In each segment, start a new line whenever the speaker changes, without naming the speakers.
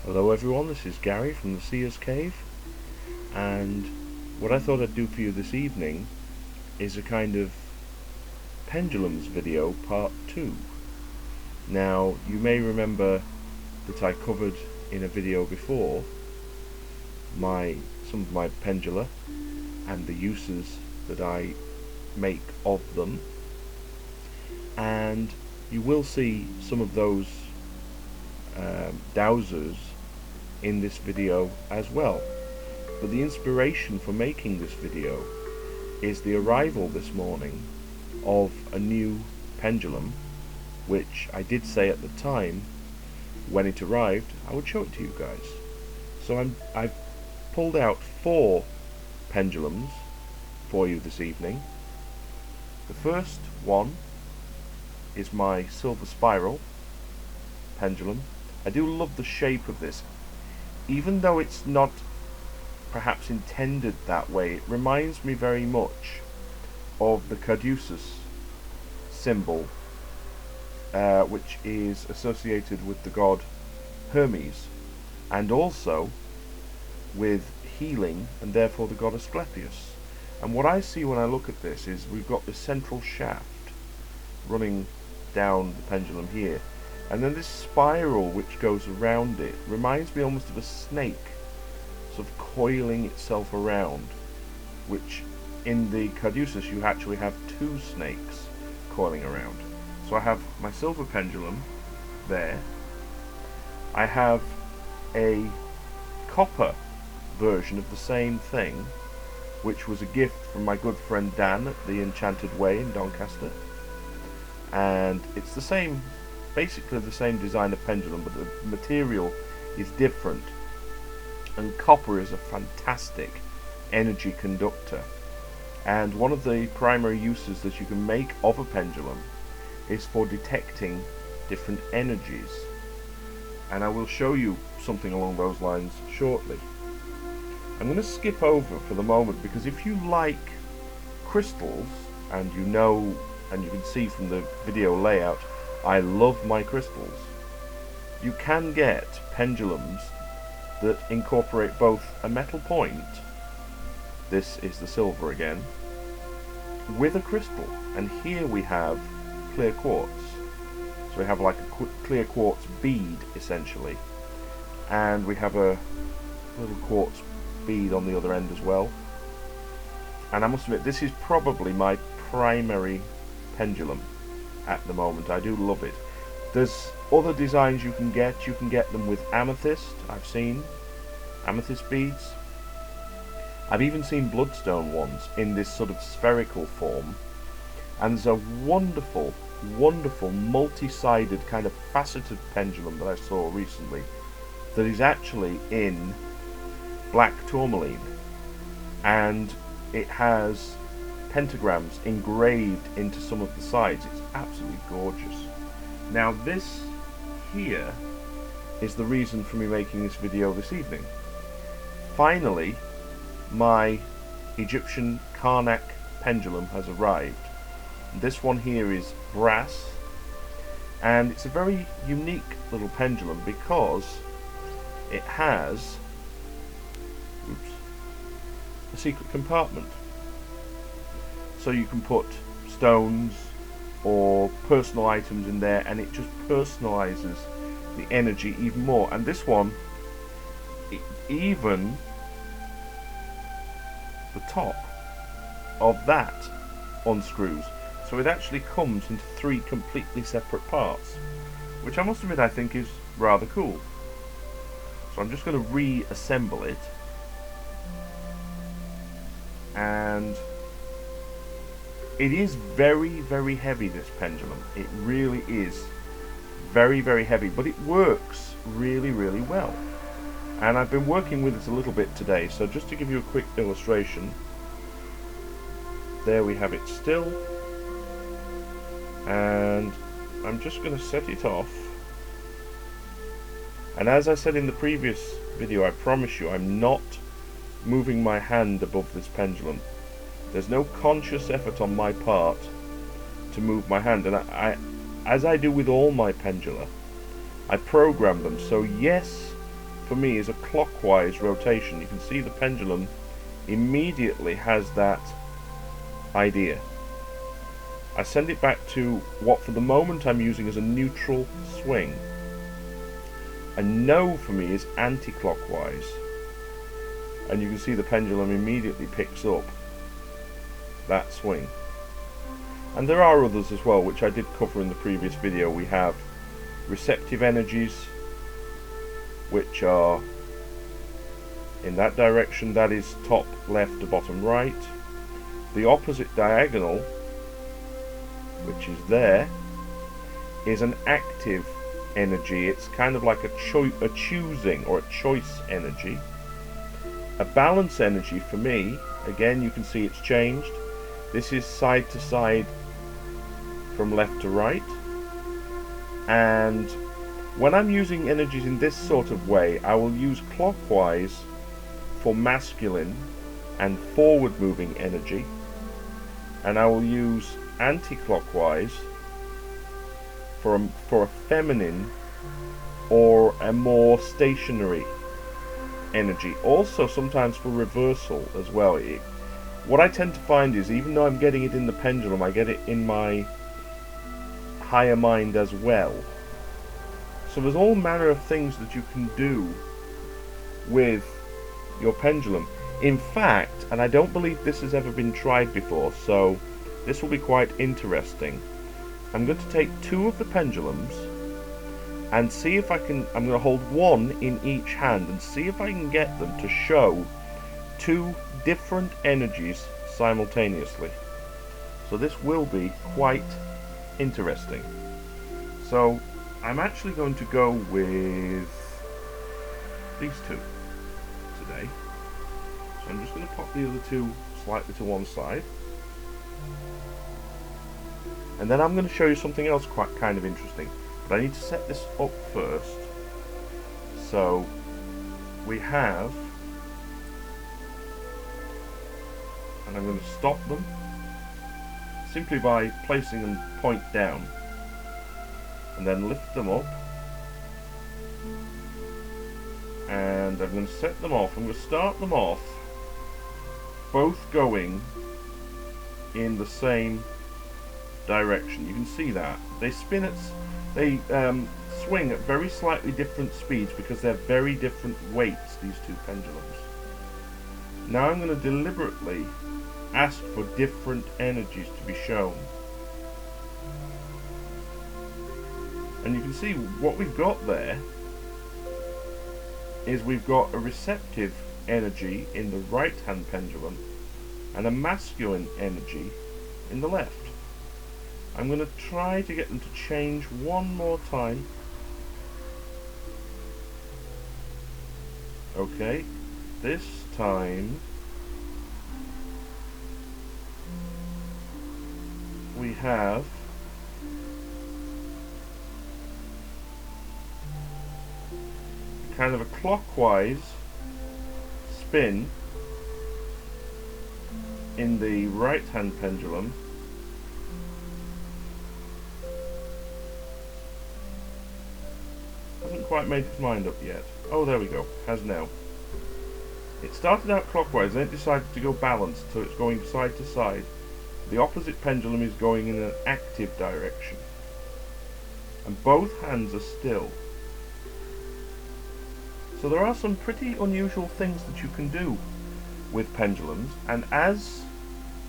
Hello everyone, this is Gary from the Seer's Cave, and what I thought I'd do for you this evening is a kind of pendulums video part 2. Now, you may remember that I covered in a video before some of my pendula and the uses that I make of them, and you will see some of those dowsers in this video as well. But the inspiration for making this video is the arrival this morning of a new pendulum, which I did say at the time when it arrived I would show it to you guys. So I've pulled out 4 pendulums for you this evening. The first one is my silver spiral pendulum. I do love the shape of this. Even though it's not perhaps intended that way, it reminds me very much of the caduceus symbol, which is associated with the god Hermes, and also with healing, and therefore the god Asclepius. And what I see when I look at this is we've got this central shaft running down the pendulum here, and then this spiral which goes around it reminds me almost of a snake sort of coiling itself around, which in the caduceus you actually have 2 snakes coiling around. So I have my silver pendulum there. I have a copper version of the same thing, which was a gift from my good friend Dan at the Enchanted Way in Doncaster, and it's the same, basically the same design of pendulum, but the material is different. And copper is a fantastic energy conductor, and one of the primary uses that you can make of a pendulum is for detecting different energies, and I will show you something along those lines shortly. I'm going to skip over for the moment, because if you like crystals, and you know, and you can see from the video layout, I love my crystals. You can get pendulums that incorporate both a metal point, this is the silver again, with a crystal. And here we have clear quartz. So we have like a clear quartz bead essentially, and we have a little quartz bead on the other end as well. And I must admit, this is probably my primary pendulum at the moment. I do love it. There's other designs you can get. You can get them with amethyst. I've seen amethyst beads. I've even seen bloodstone ones in this sort of spherical form. And there's a wonderful, wonderful multi-sided kind of faceted pendulum that I saw recently that is actually in black tourmaline, and it has pentagrams engraved into some of the sides. It's absolutely gorgeous. Now this here is the reason for me making this video this evening. Finally, my Egyptian Karnak pendulum has arrived. This one here is brass, and it's a very unique little pendulum because it has a secret compartment. So you can put stones or personal items in there, and it just personalizes the energy even more. And this one, even the top of that unscrews. So it actually comes into 3 completely separate parts, which I must admit I think is rather cool. So I'm just going to reassemble it, and it is very, very heavy, this pendulum. It really is very, very heavy, but it works really, really well. And I've been working with it a little bit today, so just to give you a quick illustration, there we have it still, and I'm just going to set it off. And as I said in the previous video, I promise you I'm not moving my hand above this pendulum. There's no conscious effort on my part to move my hand, and I as I do with all my pendula, I program them. So yes, for me is a clockwise rotation. You can see the pendulum immediately has that idea. I send it back to what for the moment I'm using as a neutral swing. A no for me is anti-clockwise, and you can see the pendulum immediately picks up that swing. And there are others as well, which I did cover in the previous video. We have Receptive Energies, which are in that direction. That is top left to bottom right. The opposite diagonal, which is there, is an active energy. It's kind of like a choosing or a choice energy. A balance energy for me, again you can see it's changed. This is side to side from left to right, and when I'm using energies in this sort of way, I will use clockwise for masculine and forward moving energy, and I will use anti-clockwise for a feminine or a more stationary energy. Also sometimes for reversal as well. What I tend to find is, even though I'm getting it in the pendulum, I get it in my higher mind as well. So there's all manner of things that you can do with your pendulum. In fact, and I don't believe this has ever been tried before, so this will be quite interesting. I'm going to take two of the pendulums and see if I can, I'm going to hold one in each hand and see if I can get them to show two different energies simultaneously. So this will be quite interesting. So I'm actually going to go with these two today. So I'm just going to pop the other two slightly to one side. And then I'm going to show you something else quite kind of interesting. But I need to set this up first. So we have, and I'm going to stop them simply by placing them point down, and then lift them up, and I'm going to set them off. I'm going to start them off both going in the same direction. You can see that they spin at, they swing at very slightly different speeds because they're very different weights, these two pendulums. Now I'm going to deliberately ask for different energies to be shown, and you can see what we've got there is we've got a receptive energy in the right hand pendulum and a masculine energy in the left. I'm going to try to get them to change one more time. Okay, this time we have kind of a clockwise spin in the right hand pendulum, hasn't quite made its mind up yet. Oh, there we go, has now. It started out clockwise, then it decided to go balanced, so it's going side to side. The opposite pendulum is going in an active direction, and both hands are still. So there are some pretty unusual things that you can do with pendulums, and as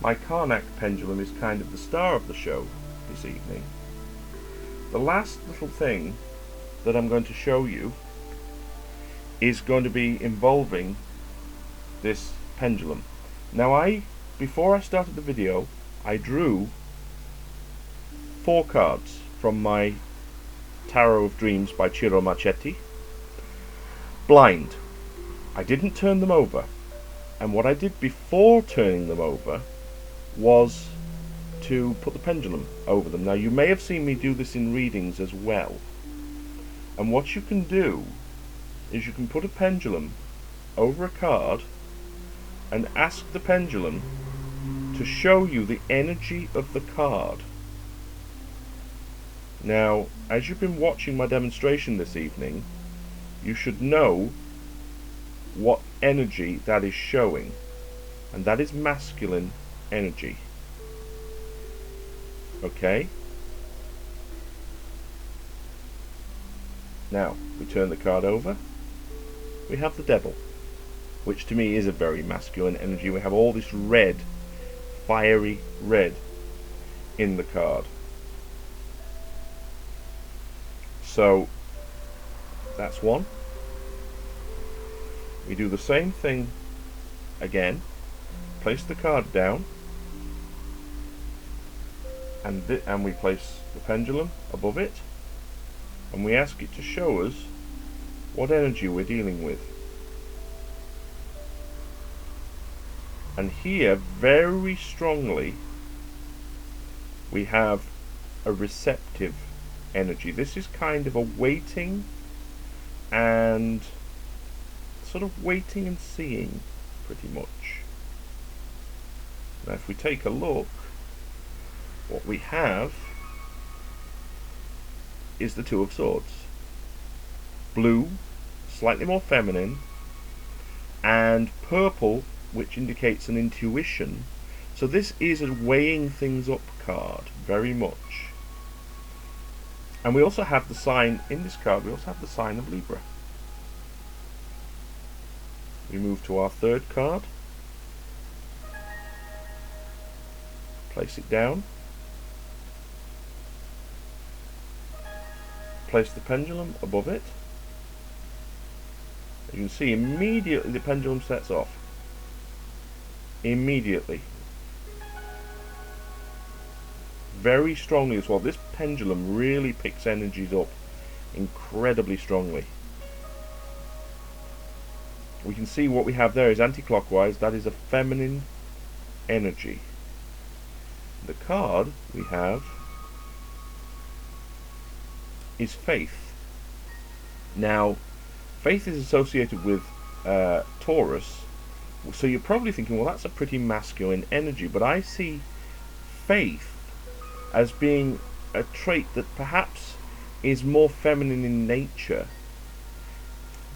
my Karnak pendulum is kind of the star of the show this evening, the last little thing that I'm going to show you is going to be involving this pendulum. Now before I started the video, I drew 4 cards from my Tarot of Dreams by Ciro Marchetti, blind. I didn't turn them over, and what I did before turning them over was to put the pendulum over them. Now you may have seen me do this in readings as well, and what you can do is you can put a pendulum over a card and ask the pendulum to show you the energy of the card. Now, as you've been watching my demonstration this evening, you should know what energy that is showing, and that is masculine energy. Okay? Now, we turn the card over. We have the Devil, which to me is a very masculine energy. We have all this red, fiery red in the card. So, that's one. We do the same thing again. Place the card down, and we place the pendulum above it, and we ask it to show us what energy we're dealing with. And here, very strongly, we have a receptive energy. This is kind of a waiting and sort of waiting and seeing, pretty much. Now if we take a look, what we have is the Two of Swords. Blue, slightly more feminine, and purple, which indicates an intuition. So this is a weighing things up card, very much. And we also have the sign, in this card, we also have the sign of Libra. We move to our third card. Place it down. Place the pendulum above it. You can see immediately the pendulum sets off. Immediately. Very strongly as well. This pendulum really picks energies up incredibly strongly. We can see what we have there is anti-clockwise. That is a feminine energy. The card we have is Faith. Now, Faith is associated with Taurus, so you're probably thinking, well, that's a pretty masculine energy, but I see Faith as being a trait that perhaps is more feminine in nature.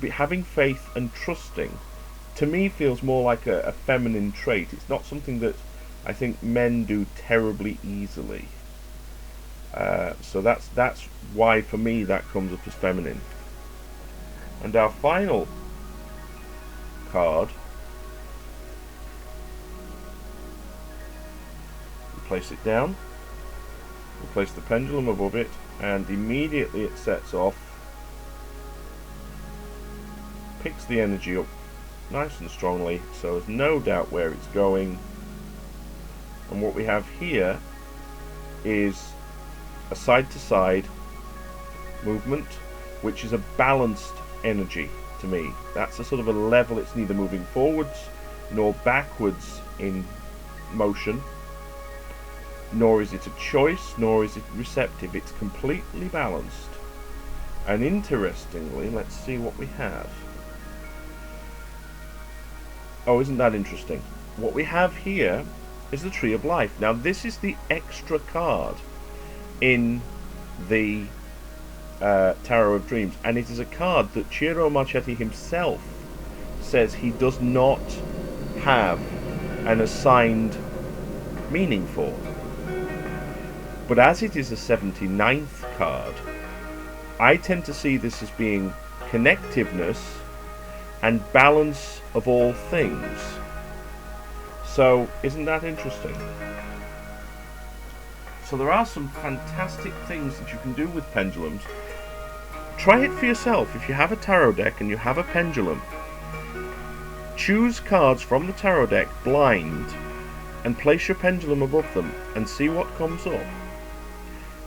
But having faith and trusting, to me, feels more like a feminine trait. It's not something that I think men do terribly easily. So that's why, for me, that comes up as feminine. And our final card, we place it down. We place the pendulum above it, and immediately it sets off, picks the energy up nice and strongly, so there's no doubt where it's going. And what we have here is a side-to-side movement, which is a balanced energy to me. That's a sort of a level. It's neither moving forwards nor backwards in motion, nor is it a choice, nor is it receptive. It's completely balanced. And interestingly, let's see what we have. Oh, isn't that interesting? What we have here is the Tree of Life. Now, this is the extra card in the Tarot of Dreams, and it is a card that Ciro Marchetti himself says he does not have an assigned meaning for. But as it is a 79th card, I tend to see this as being connectiveness and balance of all things. So, isn't that interesting? So there are some fantastic things that you can do with pendulums. Try it for yourself. If you have a tarot deck and you have a pendulum, choose cards from the tarot deck blind and place your pendulum above them and see what comes up.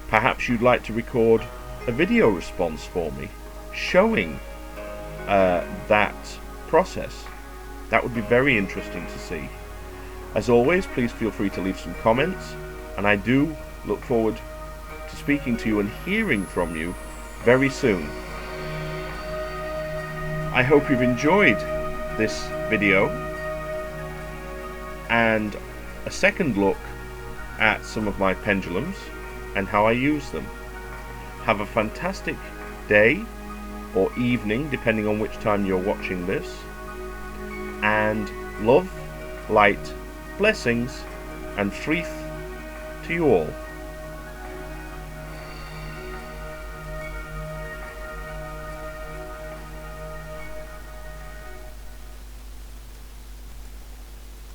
Perhaps you'd like to record a video response for me showing that process. That would be very interesting to see. As always, please feel free to leave some comments, and I do look forward to speaking to you and hearing from you very soon. I hope you've enjoyed this video and a second look at some of my pendulums and how I use them. Have a fantastic day or evening, depending on which time you're watching this, and love, light, blessings, and faith to you all.